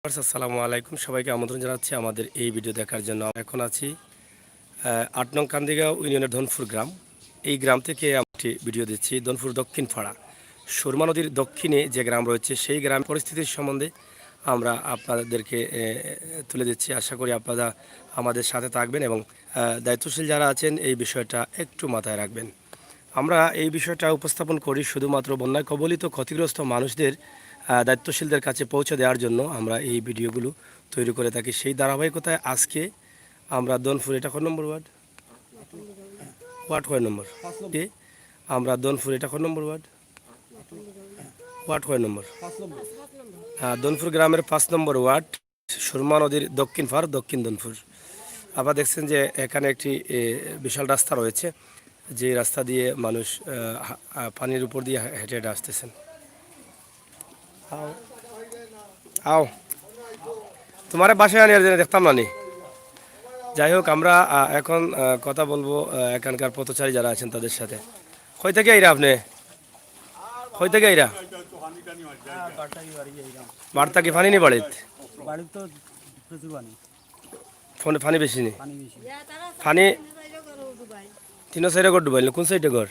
আসসালামু আলাইকুম, সবাইকে আমন্ত্রণ জানাচ্ছি আমাদের এই ভিডিও দেখার জন্য। এখন আছি ৮ নং কান্দিগাঁও ইউনিয়নের ধনপুর গ্রাম। এই গ্রাম থেকে একটি ভিডিও দিচ্ছি। ধনপুর দক্ষিণ পাড়া সুরমা নদীর দক্ষিণে যে গ্রাম রয়েছে সেই গ্রাম পরিস্থিতির সম্বন্ধে আমরা আপনাদেরকে তুলে দিচ্ছি। আশা করি আপনারা আমাদের সাথে থাকবেন এবং দায়িত্বশীল যারা আছেন এই বিষয়টা একটু মাথায় রাখবেন। আমরা এই বিষয়টা উপস্থাপন করি শুধুমাত্র বন্যায় কবলিত ক্ষতিগ্রস্ত মানুষদের দায়িত্বশীলদের কাছে পৌঁছে দেওয়ার জন্য আমরা এই ভিডিওগুলো তৈরি করে থাকি। সেই ধারাবাহিকতায় আজকে আমরা দনপুর, এটা কয় নম্বর ওয়ার্ড? ওয়ার্ড কয় নম্বর? আমরা দনপুর, এটা কয় নম্বর ওয়ার্ড? ওয়ার্ড কয় নম্বর? দনপুর গ্রামের ৫ নম্বর ওয়ার্ড, সুরমা নদীর দক্ষিণ পাড়, দক্ষিণ দনপুর। আপনারা দেখছেন যে এখানে একটি বিশাল রাস্তা রয়েছে, যে রাস্তা দিয়ে মানুষ পানির উপর দিয়ে হেঁটে হেঁটে আসতেছেন। আও তোমার বাসায় আনি দেখতাম না নি। যাই হোক, আমরা এখন কথা বলবো এখানকার পথচারী যারা আছেন তাদের সাথে। কই থেকে আইরা আপনি? কই থেকে আইরা? বাড়তা কি পানি নি বাড়িত? পানি বেশি নি? পানি ৩-৪ ঘর ডুবাইল। কোন সাইডে ঘর?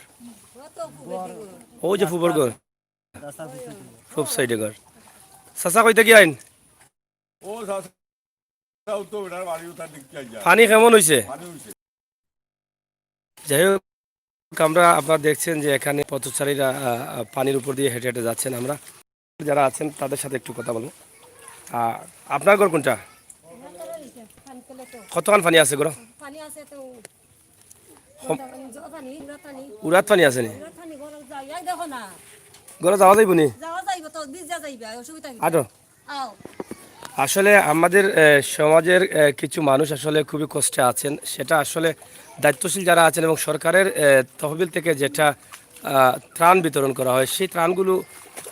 ও যে ফুবর ঘর, ফুব সাইডে ঘর। চাচা কই থেকে আইন? পানি কেমন হয়েছে? যাই হোক, আমরা আপনারা দেখছেন যে এখানে পথচারীরা পানির উপর দিয়ে হেঁটে হেঁটে যাচ্ছেন। আমরা যারা আছেন তাদের সাথে একটু কথা বলবো। আপনার ঘর কোনটা? কতক্ষণ পানি আছে ঘর? উড়াত পানি আছে নি? ঘরে যাওয়া যাইব নি? আটো আসলে আমাদের সমাজের কিছু মানুষ আসলে খুবই কষ্টে আছেন। সেটা আসলে দায়িত্বশীল যারা আছেন এবং সরকারের তহবিল থেকে যেটা ত্রাণ বিতরণ করা হয়, সেই ত্রাণগুলো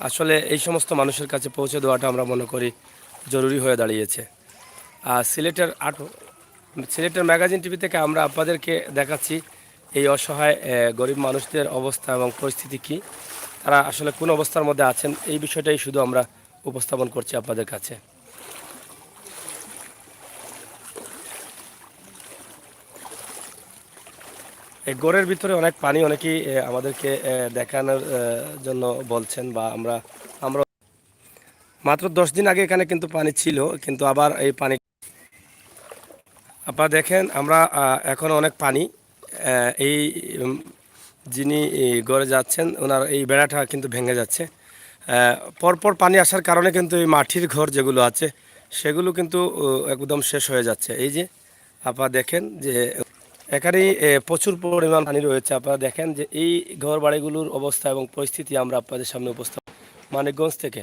আসলে এই সমস্ত মানুষের কাছে পৌঁছে দেওয়াটা আমরা মনে করি জরুরি হয়ে দাঁড়িয়েছে। সিলেটের ম্যাগাজিন টিভি থেকে আমরা আপনাদেরকে দেখাচ্ছি এই অসহায় গরিব মানুষদের অবস্থা এবং পরিস্থিতি কী, তারা আসলে কোন অবস্থার মধ্যে আছেন, এই বিষয়টাই শুধু আমরা উপস্থাপন করছি আপনাদের কাছে। এই গড়ের ভিতরে অনেক পানি, অনেকেই আমাদেরকে দেখানোর জন্য বলছেন, বা আমরা মাত্র 10 দিন আগে এখানে কিন্তু পানি ছিল, কিন্তু আবার এই পানি আপনারা দেখেন। আমরা এখন অনেক পানি, এই যিনি গড়ে যাচ্ছেন ওনার এই বেড়াটা কিন্তু ভেঙে যাচ্ছে। পরপর পানি আসার কারণে কিন্তু এই মাটির ঘর যেগুলো আছে সেগুলো কিন্তু একদম শেষ হয়ে যাচ্ছে। এই যে আপনারা দেখেন যে এখানে প্রচুর পরিমাণ পানি রয়েছে। আপনারা দেখেন যে এই ঘর বাড়িগুলোর অবস্থা এবং পরিস্থিতি আমরা আপনাদের সামনে উপস্থাপন মানিকগঞ্জ থেকে।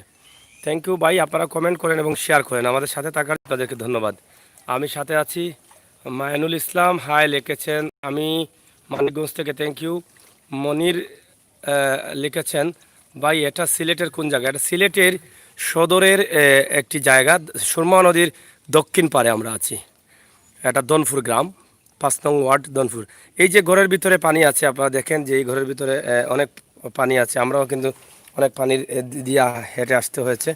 থ্যাংক ইউ ভাই, আপনারা কমেন্ট করেন এবং শেয়ার করেন। আমাদের সাথে থাকার তাদেরকে ধন্যবাদ। আমি সাথে আছি মাইনুল ইসলাম, হাই লিখেছেন, আমি মানিকগঞ্জ থেকে, থ্যাংক ইউ। মনির লিখেছেন, ভাই এটা সিলেটের কোন জায়গা? এটা সিলেটের সদরের একটি জায়গা, সুরমা নদীর দক্ষিণ পাড়ে আমরা আছি। এটা দনপুর গ্রাম, ৫ নং ওয়ার্ড দনপুর। এই যে ঘরের ভিতরে পানি আছে, আপনারা দেখেন যে এই ঘরের ভিতরে অনেক পানি আছে। আমরাও কিন্তু অনেক পানির দিয়া হেঁটে আসতে হয়েছে।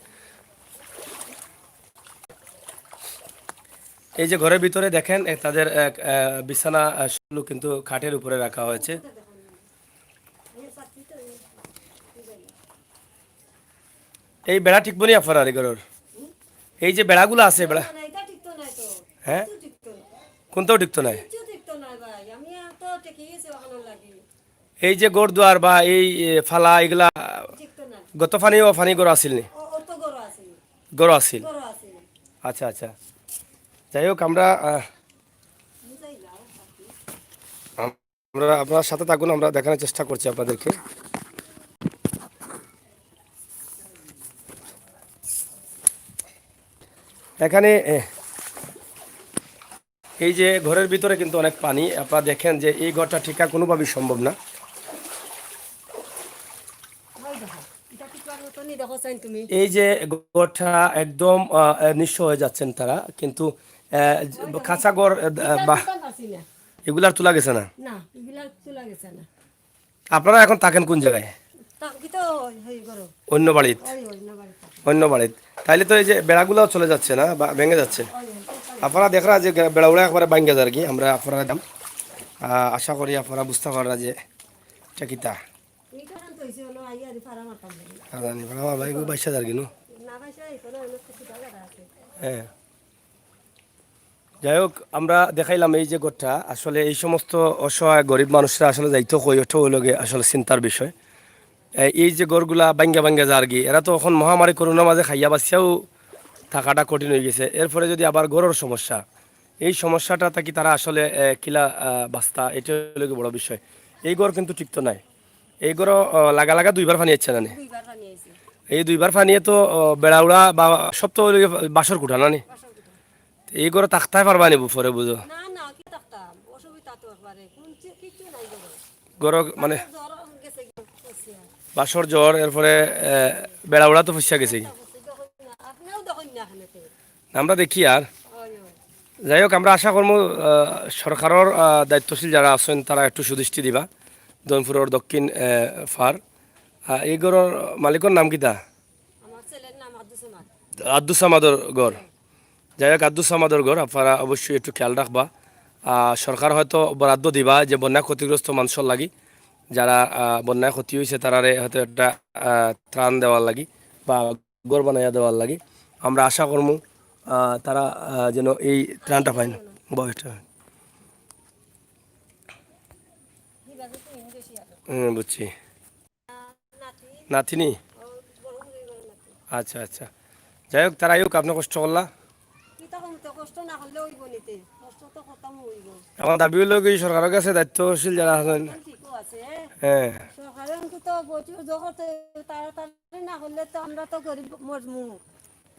এই যে ঘরের ভিতরে দেখেন তাদের বিছানা কিন্তু খাটের উপরে রাখা হয়েছে। এই বেড়া ঠিক বনি আপনার ঘরের? এই যে বেড়াগুলো আছে, বেড়া, হ্যাঁ, কোনটাও ঠিকতো নাই। এই যে গোড় দুয়ার বা এই ফালা, এগুলা গত ফানি ও ফানি গড় আসিল নি? গড় আসিল। আচ্ছা আচ্ছা, যাই হোক, আমরা আপনার সাথে থাকুন, আমরা দেখানোর চেষ্টা করছি আপনাদেরকে। এখানে এই যে ঘরের ভিতরে কিন্তু অনেক পানি। আপনারা দেখেন যে এই ঘরটা ঠিকা কোনোভাবেই সম্ভব না। এই যে ঘরটা একদম নিঃস্ব হয়ে যাচ্ছেন তারা, কিন্তু কাঁচা ঘর বা এগুলার তোলা গেছে না। আপনারা এখন থাকেন কোন জায়গায়? অন্য বাড়িতে? অন্য বাড়িতে। তাইলে তো এই যে বেড়াগুলো চলে যাচ্ছে না বা ভেঙে যাচ্ছে। আপনারা দেখরা যে বেড়াগুলো একবারে ভাঙ্গে যায় আর কি, আমরা আপনারা দাম আশা করি আপনারা বুঝতে পারা যে এটা কিতা জানি ভাই বাইশা যার কিনো। হ্যাঁ, যাই হোক আমরা দেখাইলাম এই যে গোটা আসলে এই সমস্ত অসহায় গরিব মানুষরা আসলে যাইতো কই ওঠো ওই লগে আসলে চিন্তার বিষয়। এই যে গড়গুলা বাঙ্গা বাঙ্গা যার কি, এরা তো এখন মহামারী করোনার মাঝে খাইয়া বাচ্চাও থাকাটা কঠিন হয়ে গেছে। এরপরে যদি আবার গড়ের সমস্যা, এই সমস্যাটা থাকি তারা আসলে কিলা বাস্তা, এটা হলো বড় বিষয়। এই গড় কিন্তু ঠিক তো নাই। এই গড় লাগা লাগা দুইবার পানি হচ্ছে না নি। এই দুইবার পানিয়ে তো বেড়াউড়া বা সব তো বাসর কুঠা না নি। এই গড়ে তাকতাই পারবা নি পরে বুঝো গড় মানে বাসর জ্বর, এরপরে বেড়াউড়া তো ফুসিয়া গেছে। আমরা দেখি আর যাই হোক আমরা আশা করবো সরকারের দায়িত্বশীল যারা আছেন তারা একটু সুদৃষ্টি দিবা দনপুরের দক্ষিণ ফার। এই গড়ের মালিকের নাম কিতা? আব্দুস সামাদর গড়। যাই হোক আব্দুস সামাদর গড় আপনারা অবশ্যই একটু খেয়াল রাখবা। সরকার হয়তো বরাদ্দ দিবা যে বন্যা ক্ষতিগ্রস্ত মানুষের লাগি, যারা বন্যায় ক্ষতি হয়েছে তারারে হয়তো একটা ত্রাণ দেওয়ার লাগি বা গড় বানাইয়া দেওয়ার লাগি। আমরা আশা করবো তারা যেন এই ত্রাণটা পায় না। বয়সটা বুঝছি। নাতিনি, আচ্ছা আচ্ছা। যাই হোক তারাই হোক আপনি কষ্ট করলা। আমার দাবি হলো কি সরকারের কাছে দায়িত্বশীল যারা আছেন, হ্যাঁ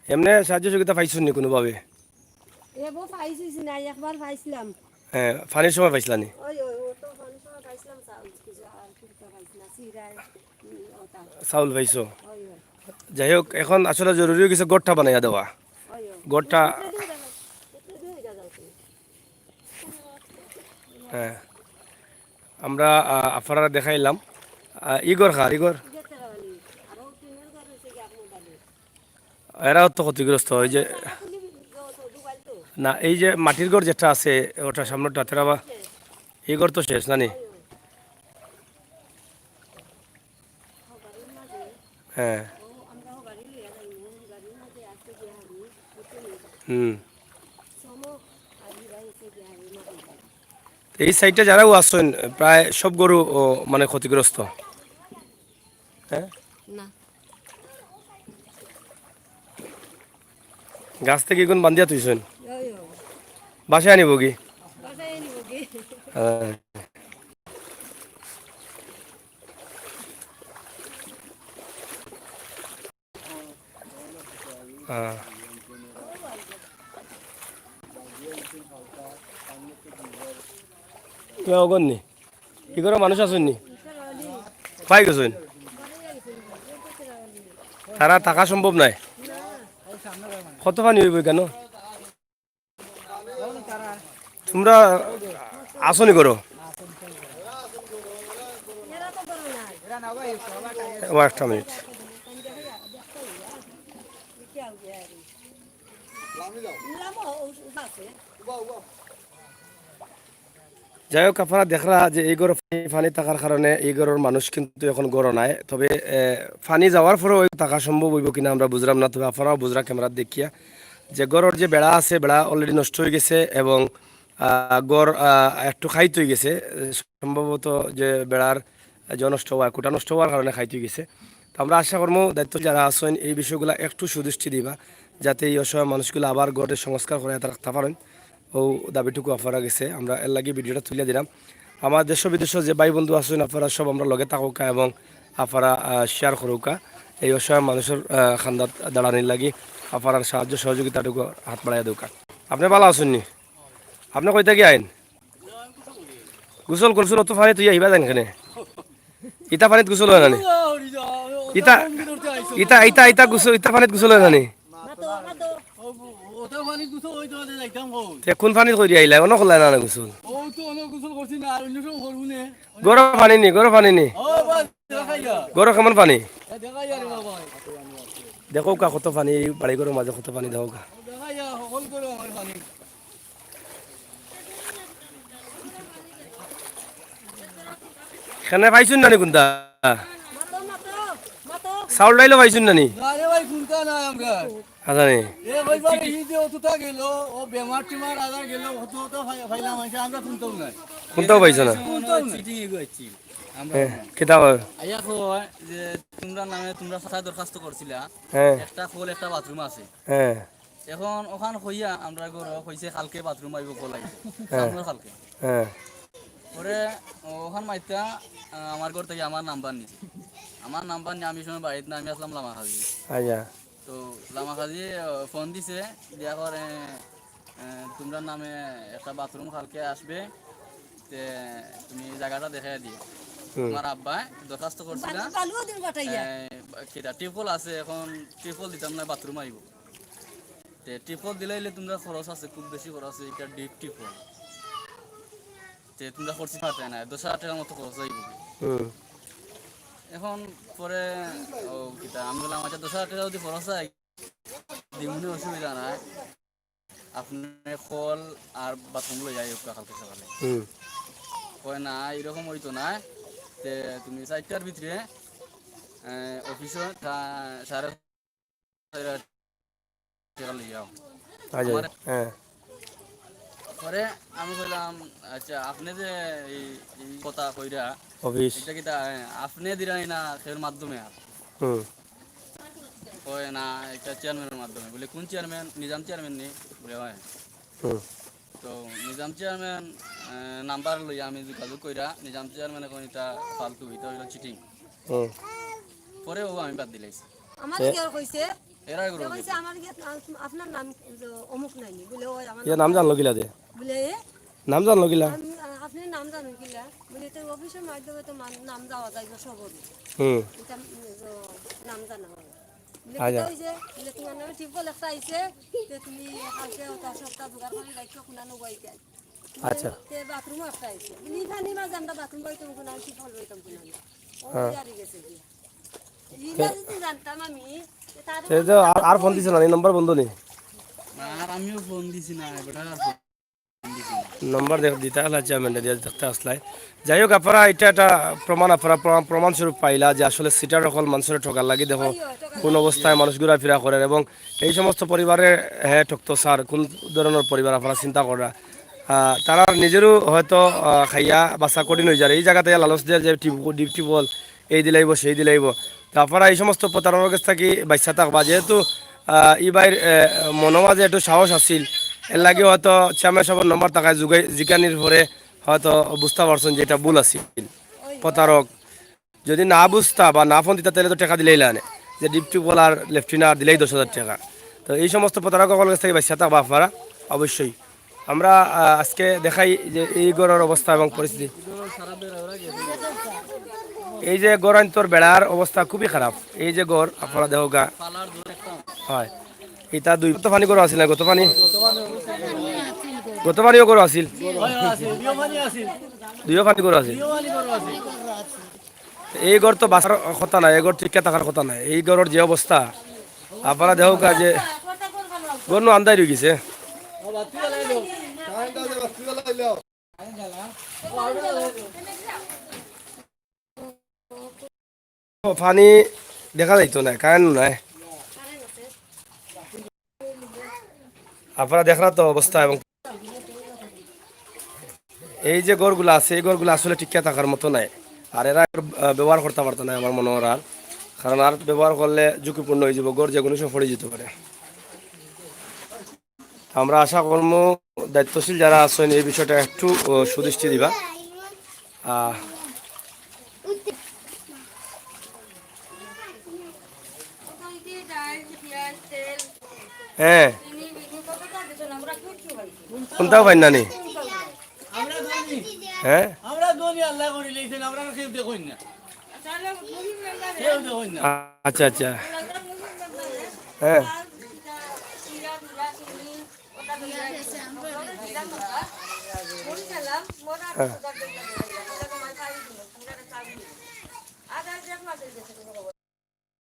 এমনি সাহায্য সুবিধা পাইছেন নি কোনোভাবে? হ্যাঁ ফানির সময় পাইছিলানি। চাউল পাইছো। যাই হোক এখন আসলে জরুরি কিছু গড়টা বানাইয়া দেওয়া। গড়টা হ্যাঁ আমরা আপনারা দেখাইলাম। ইগর খার ইগর এরাও তো ক্ষতিগ্রস্ত। ওই যে না এই যে মাটির ঘর যেটা আছে ওটা সামনেটা তেরা বা এই ঘর তো শেষ নানি। হ্যাঁ হুম, এই সাইডে যারাও আসছেন প্রায় সব গরু মানে ক্ষতিগ্রস্ত। হ্যাঁ গাছ থেকে কোন বান্ধিয়া তুইছেন বাসায় আনিব কি? হ্যাঁ হ্যাঁ তুই অগন্নি কি করে মানুষ আসেন নি পাই গেছেন তারা থাকা সম্ভব নাই। কত পানি হইব কেন তোমরা আসনি করো? একটা মিনিট যাই হোক আপনারা দেখরা যে এই গড় পানি থাকার কারণে এই গড়ের মানুষ কিন্তু এখন গড় নাই। তবে পানি যাওয়ার পরে ওই থাকা সম্ভব হইব কিনা আমরা বুঝলাম না। তবে আপনারাও বুঝরা ক্যামেরা দেখিয়া যে গড়ের যে বেড়া আছে বেড়া অলরেডি নষ্ট হয়ে গেছে এবং গড় একটু খাইতে হয়ে গেছে। সম্ভবত যে বেড়ার যে নষ্ট হওয়া কুটা নষ্ট হওয়ার কারণে খাইতে হয়ে গেছে। তো আমরা আশা করবো দায়িত্ব যারা আছেন এই বিষয়গুলো একটু সুদৃষ্টি দিবা যাতে এই অসহায় মানুষগুলো আবার গড়ের সংস্কার করে রাখতে পারেন। ও দাবিটুকু আপনারা গেছে আমরা এর লাগে ভিডিওটা তুলে দিলাম। আমার দেশ বিদেশ যে ভাই বন্ধু আছেন আপনারা সব আমরা লগে থাকুকা এবং আপনারা শেয়ার করুকা এই অসহায় মানুষের খান্দাত দাঁড়ানির লাগি আপনার সাহায্য সহযোগিতাটুকু হাত বাড়াইয়া দৌকা। আপনি ভালো আছেন নি? আপনি কই থেকে আইন গোসল করছিল অত পানি তুই আহিবা যান এখানে ইটা পানিত গোসল হয় নানি ইটা ইটা ইটা ইটা গোসল ইটা পানিত গোসল হয় নানি কোন পানিত কই দিয়া আইলা অন খোলা না গোসল গরম পানি নি গরম পানি নি গরম কেমন পানি দেখো কা কত পানি এই বাড়ি ঘরের মাঝে কত পানি দেখো কা দেখা যায় হল করে আমার পানি খানে পাইছুন নানি কোনটা চাউল ডাইলো পাইছুন নানি আরে ভাই শুনতা না আমরা আজানি এ কইবারে ই যে অতটা গেল ও বেমার টিমার আদার গেল অত ফাইলাম আছে আমরা শুনতাম না কোনটাও পাইছ না চিঠি গইছি আমরা কিতাব আইয়া কয় যে তোমরা নামে তোমরা সাথে দরখাস্ত করছিলা হ্যাঁ একটা খোল একটা বাথরুম আছে হ্যাঁ এখন ওখান হইয়া আমরা গর কইছে কালকে বাথরুম আইব কল আইব হ্যাঁ। আমরা কালকে হ্যাঁ পরে ওখান মাইতা আমার ঘর থেকে আমার নাম্বার নিছে আমার নাম্বার নিয়ে আমি সময় বাড়িতে না আমি আসলাম লামাখাজি আচ্ছা তো লামাখাজি ফোন দিছে দিয়া করে তোমরা নামে একটা বাথরুম কালকে আসবে তে তুমি জায়গাটা দেখাই দিও আমার আব্বা দরখাস্ত করছিল টিপল আছে এখন টিপল দিতাম না বাথরুম আইব তে টিপল দিলে তোমরা খরচ আছে খুব বেশি খরচ আছে এটা ডিপ টিপল তে তোমরা করছি পারতে না 10,000 টাকার মতো খরচ হইব এখন পরে ও কিটা আমি বললাম আচ্ছা 10,000 টাকা যদি খরচ হয় দিমুনি অসুবিধা নাই আপনি কল আর বাথরুম লই যাই কালকে সকালে কয় না এরকম হইতো না তে তুমি 4টার ভিতরে অফিসে 4:30 টাকা লই যাও আচ্ছা হ্যাঁ পরে আমি বললাম আচ্ছা আপনি যে এই কথা কইরা অফিস এটা কি আপনি দিরাই না এর মাধ্যমে আর কয় না এটা চেয়ারম্যানের মাধ্যমে বলে কোন চেয়ারম্যান নিজাম চেয়ারম্যান নেই বলে হয় তো নিজাম চেয়ারম্যান নাম্বার লই আমি যোগাযোগ কইরা নিজাম চেয়ারম্যান এখন এটা ফালতু এটা হইল চিটিং পরে ও আমি বাদ দিলাইছি আমার কি আর কইছে এরা এগুলো কইছে আমার কি আপনার নাম অমুক নাই বলে ওই আমার এ নাম জানলো কিলা দে বলে নাম জানলো কিলা আপনি নাম জানেন কিলা বলে তো অফিসের মাধ্যমে তো নাম যাওয়া যায় সবর এটা নাম জানা হয় বলে কই যে বলে তোমার নামে টিপল একটা আইছে যে তুমি কালকে ওটা সপ্তাহ জোগাড় করে রাখছো কোনানো গাইতে আচ্ছা তে বাথরুম একটা আইছে বলে জানি না আমরা বাথরুম পাইতাম কোনা টিপল পাইতাম কোনা ও জারি গেছে কি ইলা যদি জানতাম আমি আর ফোন দিছে না এই নম্বর বন্ধ নেই আর আমিও ফোন দিছি না বেটা নম্বর দিতে হলে চেয়ারম্যানটা দিয়ে দেখতে আসলাই যাই হোক আপনারা এটা একটা প্রমাণস্বরূপ পাইলা যে আসলে সিটার সকল মানুষের ঠকার লাগি দেখো কোন অবস্থায় মানুষ ঘোরাফেরা করেন এবং এই সমস্ত পরিবারে হ্যাঁ ঠকতো স্যার কোন ধরনের পরিবার আপনারা চিন্তা করা তারা নিজেরও হয়তো খাইয়া বাচ্চা কঠিন হয়ে যায় এই জায়গাতে লালচ দেয় যে ডিপ টিউবওয়েল এই দিলাইব সেই দিলাইব তো আপনারা এই সমস্ত প্রতারণার কাছ থেকে বাচ্চা থাকবা যেহেতু ই বাইর মনোমাজে একটু সাহস আছিল এর লাগে হয়তো চেয়ারম্যান সাহেবের নম্বর টাকায় জিজ্ঞানির পরে হয়তো বুঝতে পারছেন যে এটা ভুল আছিল প্রতারক যদি না বুঝতা বা না ফোন দিতা তাহলে তো টাকা দিলেই লানে যে ডিপ টিউবওয়েল আর লেফটিনার দিলেই 10,000 টাকা তো এই সমস্ত প্রতারক কাছ থেকে বাচ্চা থাকবা আপনারা অবশ্যই আমরা আজকে দেখাই যে এই গড়ের অবস্থা এবং পরিস্থিতি এই যে গড়ান্তর বেড়ার অবস্থা খুবই খারাপ এই যে গড় আপনারা দেখো গা হয় এটা দুই তো পানি গড় আছিল না গত পানিও গড় আছিল দুইও পানি গড় আছিল এই গড় তো বাঁচার কথা নাই এই গড় টিকা থাকার কথা নাই এই গড়ের যে অবস্থা আপনারা দেখো গা যে গড় নো আন্দাই রয়ে গেছে পানি দেখা যাইতো না কারেন্ট নাই আপনারা দেখরা তো অবস্থা এবং এই যে গড়গুলো আছে এই গড়গুলো আসলে টিকা থাকার মতো নাই আর এরা ব্যবহার করতে পারতো না আমার মনে হয় আর কারণ আর ব্যবহার করলে ঝুঁকিপূর্ণ হয়ে যাব গড় যে কোনো সময় পড়ে যেতে পারে আমরা আশা করব দায়িত্বশীল যারা আছেন এই বিষয়টা একটু সুদৃষ্টি দিবা হ্যাঁ কোনটাও পাই না নি হ্যাঁ আচ্ছা আচ্ছা হ্যাঁ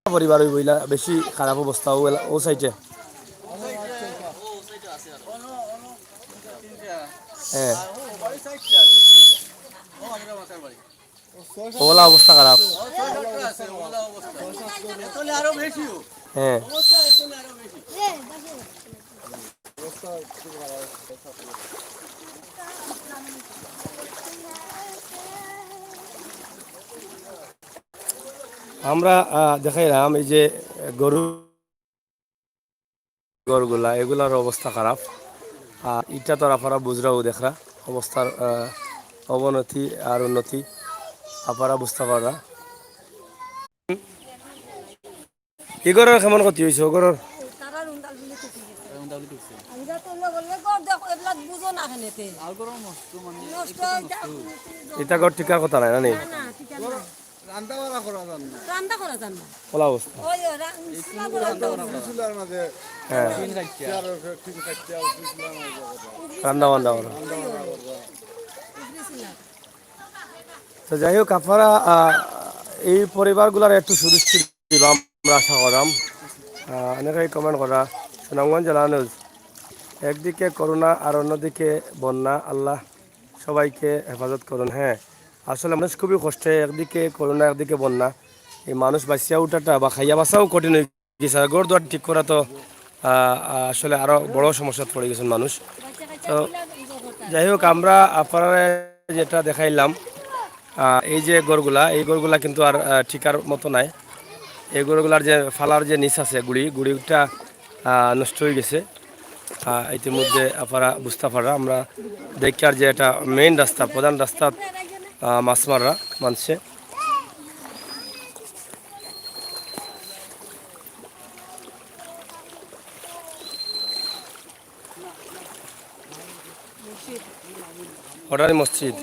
পরিবার ওই বইলা বেশি খারাপ অবস্থা ও সাইডে হ্যাঁ ওলা অবস্থা খারাপ হ্যাঁ আমরা দেখাইলাম এই যে গরুগুলা এগুলার অবস্থা খারাপ আর ইটা তো আপনারা বুঝরাও দেখরা অবস্থার অবনতি আর উন্নতি আপনারা বুঝতে পাররা এগরের কেমন ক্ষতি হয়েছে ওগরের তারা রুন্দাল বলে টুকি গেছে এরকম দাবলি ঢুকছে আমি যা তো বললে গর দেখো এগুলা বুঝো না খেনেতে আর গরম মস্ত মানে নষ্ট এটা ঘর টিকার কথা নাই না নি না ঠিক আছে রান্না করা যান না ওলা অবস্থা ওই রান্না করা হ্যাঁ তিন কাটিয়া রান্না বান্না করা তো যাই হোক আপনারা এই পরিবারগুলার একটু সুদৃষ্টি দিবা আমরা আশা করাম অনেকেই কমেন্ট করা সুনামগঞ্জ জেলা নিউজ একদিকে করোনা আর অন্যদিকে বন্যা আল্লাহ সবাইকে হেফাজত করুন হ্যাঁ আসলে মানুষ খুবই কষ্টে একদিকে করোনা একদিকে বন্যা এই মানুষ বাঁচিয়া উঠাটা বা খাইয়া বাঁচাও কঠিন হয়ে গেছে গড় দুয়ার ঠিক করা তো আসলে আরও বড় সমস্যাত পড়ে গেছেন মানুষ তো যাই হোক আমরা আপনারা যেটা দেখাইলাম এই যে এই গরুগুলা কিন্তু আর ঠিকার মতো নাই এই গরুগুলার যে ফালার যে নিচ আছে গুড়িটা নষ্ট হয়ে গেছে ইতিমধ্যে আপনারা বুঝতে পারা আমরা দেখি আর যে এটা মেইন রাস্তা প্রধান রাস্তা মাছ মাররা মানছে ওটারই মসজিদ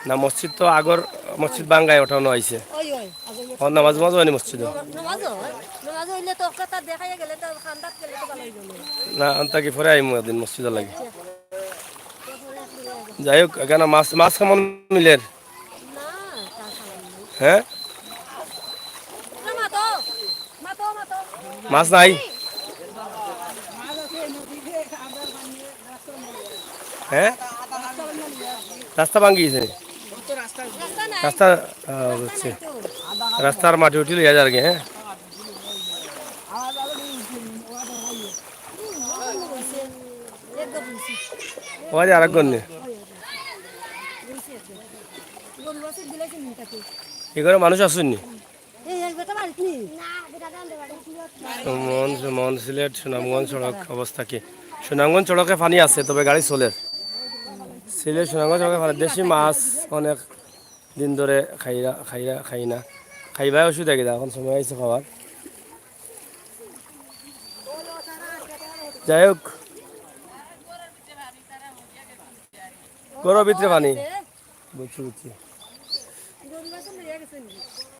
না মসজিদ তো আগর মসজিদ বাঙ্গায় ওঠানো আইছে নামাজ মাজ হয়নি মসজিদ না আন্তাকি পরে আইমু একদিন মসজিদের লাগে যাই হোক এখানে মাছ কেমন মিলের হ্যাঁ মাছ নাই হ্যাঁ রাস্তা ভাঙ্গি গেছে রাস্তা বুঝছি রাস্তার মাটি উঠিল আর কি হ্যাঁ ওই যে আরেক গণ্য এখানে মানুষ আসুননি মন সিলেট সুনামগঞ্জ সড়ক অবস্থা কি সুনামগঞ্জ সড়কে পানি আছে তবে গাড়ি চলে সিলেট সুনামগঞ্জ সড়কে পানি দেশি মাছ অনেক দিন ধরে খাই না খাইবাই অসুবিধা কি এখন সময় আছে খাবার যাই হোক গরমের ভিতরে পানি বুঝছি